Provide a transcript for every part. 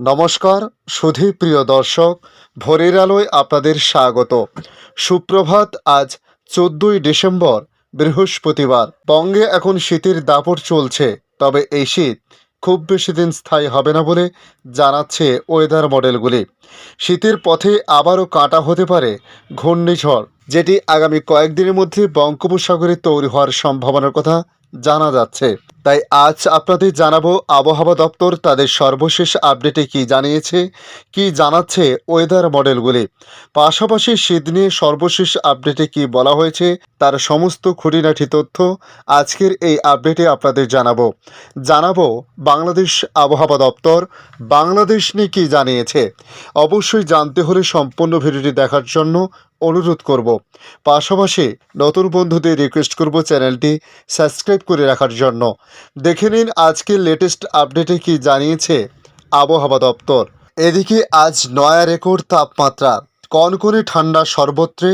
নমস্কার সুধী প্রিয় দর্শক, ভোরের আলোয় আপনাদের স্বাগত। সুপ্রভাত। আজ 14ই ডিসেম্বর, বৃহস্পতিবার। বঙ্গে এখন শীতের দাপট চলছে, তবে এই শীত খুব বেশি দিন স্থায়ী হবে না বলে জানাচ্ছে ওয়েদার মডেলগুলি। শীতের পথে আবারও কাঁটা হতে পারে ঘূর্ণিঝড়, যেটি আগামী কয়েকদিনের মধ্যে বঙ্গোপসাগরে তৈরি হওয়ার সম্ভাবনার কথা জানা যাচ্ছে। তাই আজ আপনাদের জানাবো আবহাওয়া দপ্তর তাদের সর্বশেষ আপডেটে কি জানিয়েছে, কি জানাচ্ছে ওয়েদার মডেলগুলি। পাশাপাশি শীত নিয়ে সর্বশেষ আপডেটে কি বলা হয়েছে তার সমস্ত খুঁটিনাটি তথ্য আজকের এই আপডেটে আপনাদের জানাবো বাংলাদেশ আবহাওয়া দপ্তর বাংলাদেশ নিয়ে কি জানিয়েছে। অবশ্যই জানতে হলে সম্পূর্ণ ভিডিওটি দেখার জন্য অনুরোধ করব। পাশাপাশি নতুন বন্ধুদের রিকোয়েস্ট করব চ্যানেলটি সাবস্ক্রাইব করে রাখার জন্য। দেখে নিন আজকের লেটেস্ট আপডেটে কি জানিয়েছে আবহাওয়া দপ্তর। এদিকে আজ নয়া রেকর্ড তাপমাত্রা, কনকনে ঠান্ডা সর্বত্রে,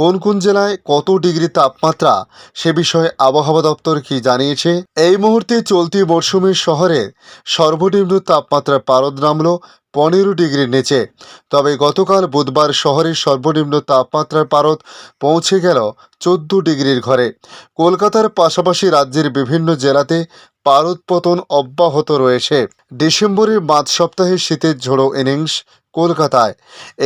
কোন কোন জেলায় কত ডিগ্রি তাপমাত্রা, সে বিষয়ে আবহাওয়া দপ্তর কি জানিয়েছে। এই মুহূর্তে চলতি মরশুমের শহরে সর্বনিম্ন তাপমাত্রার পারদ নামল 15 ডিগ্রির নিচে। তবে গতকাল বুধবার শহরের সর্বনিম্ন তাপমাত্রার পারদ পৌঁছে গেল 14 ডিগ্রির ঘরে। কলকাতার পাশাপাশি রাজ্যের বিভিন্ন জেলাতে পারদ পতন অব্যাহত রয়েছে। ডিসেম্বরের মাঝ সপ্তাহে শীতের ঝোড়ো ইনিংস কলকাতায়।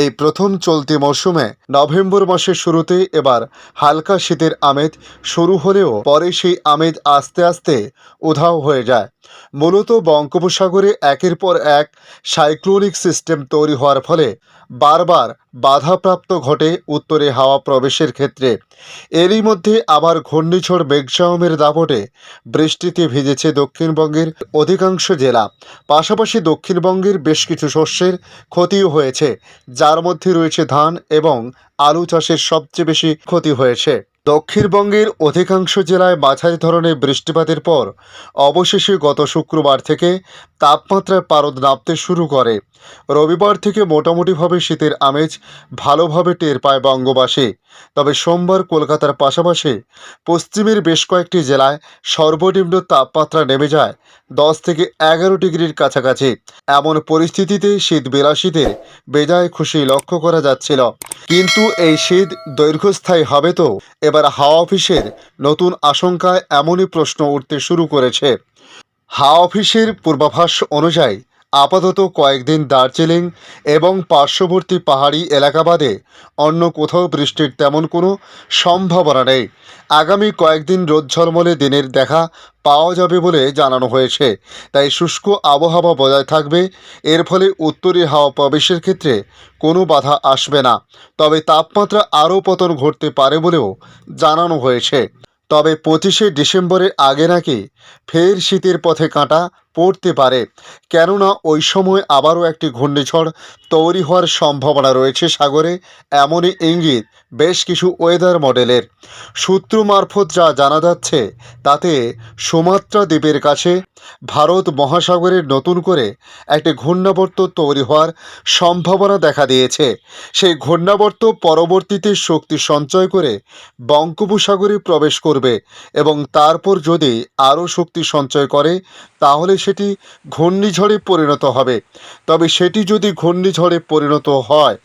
এই প্রথম চলতি মরশুমে নভেম্বর মাসের শুরুতে এবার হালকা শীতের আমেজ শুরু হলেও পরে সেই আমেজ আস্তে আস্তে উধাও হয়ে যায়। মূলত বঙ্গোপসাগরে একের পর এক সাইক্লোনিক সিস্টেম তৈরি হওয়ার ফলে বারবার বাধাপ্রাপ্ত ঘটে উত্তরে হাওয়া প্রবেশের ক্ষেত্রে। এরই মধ্যে আবার ঘূর্ণিঝড় মেঘসাওমের দাপটে বৃষ্টিতে ভিজেছে দক্ষিণবঙ্গের অধিকাংশ জেলা। পাশাপাশি দক্ষিণবঙ্গের বেশ কিছু শস্যের ক্ষতিও হয়েছে, যার মধ্যে রয়েছে ধান এবং আলু চাষের সবচেয়ে বেশি ক্ষতি হয়েছে। দক্ষিণবঙ্গের অধিকাংশ জেলায় মাঝারি ধরনের বৃষ্টিপাতের পর অবশেষে গত শুক্রবার থেকে তাপমাত্রার পারদ নামতে শুরু করে। রবিবার থেকে মোটামুটিভাবে শীতের আমেজ ভালোভাবে টের পায় বঙ্গবাসী। তবে সোমবার কলকাতার পাশাপাশি পশ্চিমের বেশ কয়েকটি জেলায় সর্বনিম্ন তাপমাত্রা নেমে যায় 10 থেকে 11 ডিগ্রির কাছাকাছি। এমন পরিস্থিতিতে শীত বিলাসীদের বেজায় খুশি লক্ষ্য করা যাচ্ছিল। কিন্তু এই শীত দীর্ঘস্থায়ী হবে তো? এবার হাওয়া অফিসের নতুন আশঙ্কায় এমনই প্রশ্ন উঠতে শুরু করেছে। হাওয়া অফিসের পূর্বাভাস অনুযায়ী আপাতত কয়েকদিন দার্জিলিং এবং পার্শ্ববর্তী পাহাড়ি এলাকা বাদে অন্য কোথাও বৃষ্টির তেমন কোনো সম্ভাবনা নেই। আগামী কয়েকদিন রোদ ঝলমলে দিনের দেখা পাওয়া যাবে বলে জানানো হয়েছে। তাই শুষ্ক আবহাওয়া বজায় থাকবে। এর ফলে উত্তরে হাওয়া প্রবেশের ক্ষেত্রে কোনো বাধা আসবে না। তবে তাপমাত্রা আরও পতন ঘটতে পারে বলেও জানানো হয়েছে। তবে 25শে ডিসেম্বরের আগে নাকি ফের শীতের পথে কাঁটা পড়তে পারে, কেননা ওই সময় আবারও একটি ঘূর্ণিঝড় তৈরি হওয়ার সম্ভাবনা রয়েছে সাগরে। এমনই ইঙ্গিত বেশ কিছু ওয়েদার মডেলের। সূত্র মারফত যা জানা যাচ্ছে তাতে সুমাত্রা দ্বীপের কাছে ভারত মহাসাগরের নতুন করে একটি ঘূর্ণাবর্ত তৈরি হওয়ার সম্ভাবনা দেখা দিয়েছে। সেই ঘূর্ণাবর্ত পরবর্তীতে শক্তি সঞ্চয় করে বঙ্গোপসাগরে প্রবেশ করবে এবং তারপর যদি আরও শক্তি সঞ্চয় করে তাহলে সেটি ঘূর্ণিঝড়ে পরিণত হবে। তবে সেটি যদি ঘূর্ণিঝড়ে পরিণত হয়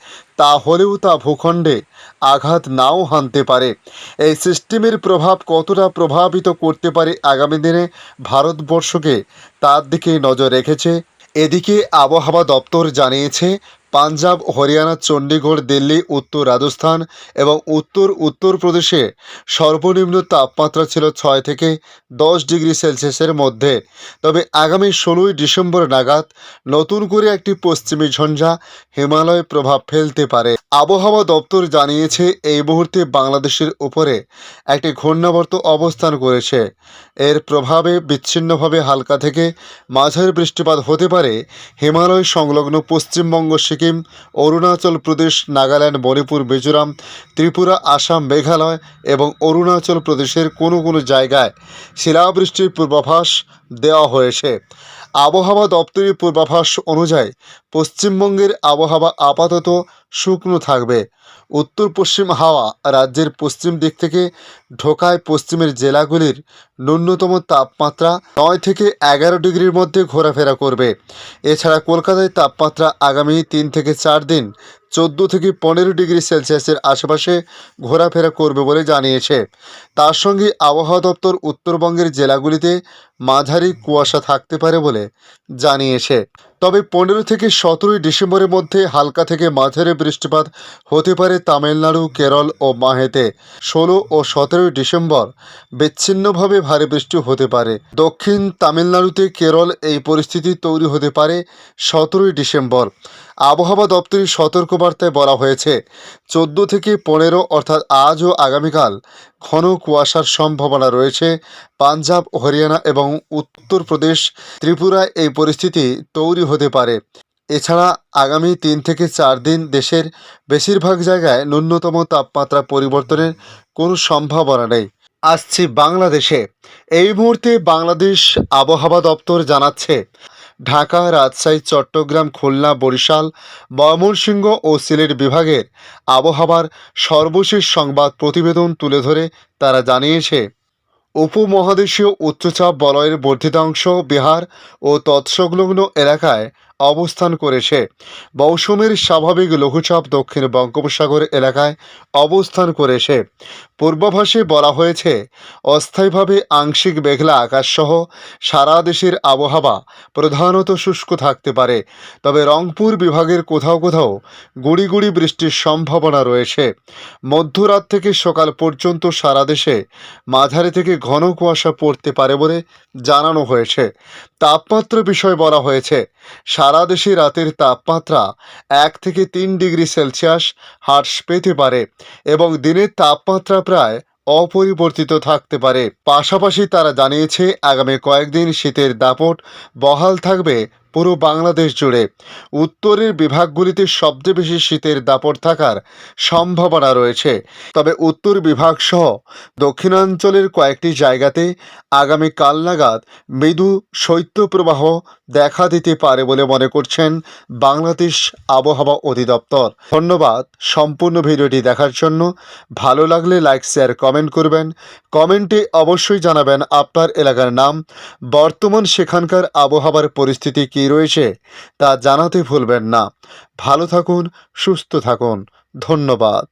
তাহলেও তা ভূখণ্ডে আঘাত নাও হানতে পারে। এই সিস্টেমের প্রভাব কতটা প্রভাবিত করতে পারে আগামী দিনে ভারতবর্ষকে, তার দিকে নজর রেখেছে। এদিকে আবহাওয়া দপ্তর জানিয়েছে পাঞ্জাব, হরিয়ানা, চণ্ডীগড়, দিল্লি, উত্তর রাজস্থান এবং উত্তরপ্রদেশে সর্বনিম্ন তাপমাত্রা ছিল 6 থেকে 10 ডিগ্রি সেলসিয়াসের মধ্যে। তবে আগামী 16ই ডিসেম্বর নাগাদ নতুন করে একটি পশ্চিমী ঝঞ্ঝা হিমালয়ে প্রভাব ফেলতে পারে। আবহাওয়া দপ্তর জানিয়েছে এই মুহূর্তে বাংলাদেশের উপরে একটি ঘূর্ণাবর্ত অবস্থান করেছে। এর প্রভাবে বিচ্ছিন্নভাবে হালকা থেকে মাঝারি বৃষ্টিপাত হতে পারে হিমালয় সংলগ্ন পশ্চিমবঙ্গ, সিকিম, অরুণাচল প্রদেশ, নাগাল্যান্ড, মণিপুর, মিজোরাম, ত্রিপুরা, আসাম, মেঘালয় এবং অরুণাচল প্রদেশের কোনো কোনো জায়গায় শিলাবৃষ্টির পূর্বাভাস দেওয়া হয়েছে। আবহাওয়া দপ্তরের পূর্বাভাস অনুযায়ী পশ্চিমবঙ্গের আবহাওয়া আপাতত শুকনো থাকবে। উত্তর পশ্চিম হাওয়া রাজ্যের পশ্চিম দিক থেকে ঢোকায় পশ্চিমের জেলাগুলির ন্যূনতম তাপমাত্রা 9 থেকে 11 ডিগ্রির মধ্যে ঘোরাফেরা করবে। এছাড়া কলকাতায় তাপমাত্রা আগামী 3 থেকে 4 দিন 14 থেকে 15 ডিগ্রি সেলসিয়াসের আশেপাশে ঘোরাফেরা করবে বলে জানিয়েছে। তার সঙ্গে আবহাওয়া দপ্তর উত্তরবঙ্গের জেলাগুলিতে মাঝারি কুয়াশা থাকতে পারে বলে জানিয়েছে। তবে 15 থেকে 17 ডিসেম্বরের মধ্যে হালকা থেকে মাঝারি বৃষ্টিপাত হতে পারে তামিলনাড়ু, কেরল ও মাহেতে। 16 ও 17 ডিসেম্বর বিচ্ছিন্নভাবে ভারী বৃষ্টি হতে পারে। দক্ষিণ তামিলনাড়ুতে কেরল এই পরিস্থিতি তৈরি হতে পারে 17 ডিসেম্বর। আবহাওয়া দপ্তরের সতর্কবার্তায় বলা হয়েছে 14 থেকে 15 অর্থাৎ আজ ও আগামীকাল ঘন কুয়াশার সম্ভাবনা রয়েছে। পাঞ্জাব, হরিয়ানা এবং উত্তরপ্রদেশ, ত্রিপুরায় এই পরিস্থিতি তৈরি হতে পারে। এছাড়া আগামী 3 থেকে 4 দিন দেশের বেশিরভাগ জায়গায় ন্যূনতম তাপমাত্রা পরিবর্তনের কোনো সম্ভাবনা নেই। আসছি বাংলাদেশে। এই মুহূর্তে বাংলাদেশ আবহাওয়া দপ্তর জানাচ্ছে ঢাকা, রাজশাহী, চট্টগ্রাম, খুলনা, বরিশাল, ময়মনসিংহ ও সিলেট বিভাগের আবহাওয়ার সর্বশেষ সংবাদ প্রতিবেদন তুলে ধরে তারা জানিয়েছে উপমহাদেশীয় উচ্চচাপ বলয়ের বর্ধিতাংশ বিহার ও তৎসংলগ্ন এলাকায় অবস্থান করেছে। মৌসুমের স্বাভাবিক লঘুচাপ দক্ষিণ বঙ্গোপসাগর এলাকায় অবস্থান করেছে। পূর্বাভাসে বলা হয়েছে অস্থায়ীভাবে আংশিক মেঘলা আকাশসহ সারা দেশের আবহাওয়া প্রধানত শুষ্ক থাকতে পারে। তবে রংপুর বিভাগের কোথাও কোথাও গুঁড়ি গুঁড়ি বৃষ্টির সম্ভাবনা রয়েছে। মধ্যরাত থেকে সকাল পর্যন্ত সারা দেশে মাঝারি থেকে ঘন কুয়াশা পড়তে পারে বলে জানানো হয়েছে। তাপমাত্রা বিষয়ে বলা হয়েছে সারা দেশে রাতের তাপমাত্রা 1 থেকে 3 ডিগ্রি সেলসিয়াস হ্রাস পেতে পারে এবং দিনের তাপমাত্রা প্রায় অপরিবর্তিত থাকতে পারে। পাশাপাশি তারা জানিয়েছে আগামী কয়েকদিন শীতের দাপট বহাল থাকবে পুরো বাংলাদেশ জুড়ে। উত্তরের বিভাগগুলিতে সবচেয়ে বেশি শীতের দাপট থাকার সম্ভাবনা রয়েছে। তবে উত্তর বিভাগ সহ দক্ষিণাঞ্চলের কয়েকটি জায়গাতে আগামী কাল নাগাদ মৃদু শৈত্যপ্রবাহ দেখা দিতে পারে বলে মনে করছেন বাংলাদেশ আবহাওয়া অধিদপ্তর। ধন্যবাদ সম্পূর্ণ ভিডিওটি দেখার জন্য। ভালো লাগলে লাইক, শেয়ার, কমেন্ট করবেন। কমেন্টে অবশ্যই জানাবেন আপনার এলাকার নাম, বর্তমান সেখানকার আবহাওয়ার পরিস্থিতি কী রয়েছে তা জানাতে ভুলবেন না। ভালো থাকুন, সুস্থ থাকুন। ধন্যবাদ।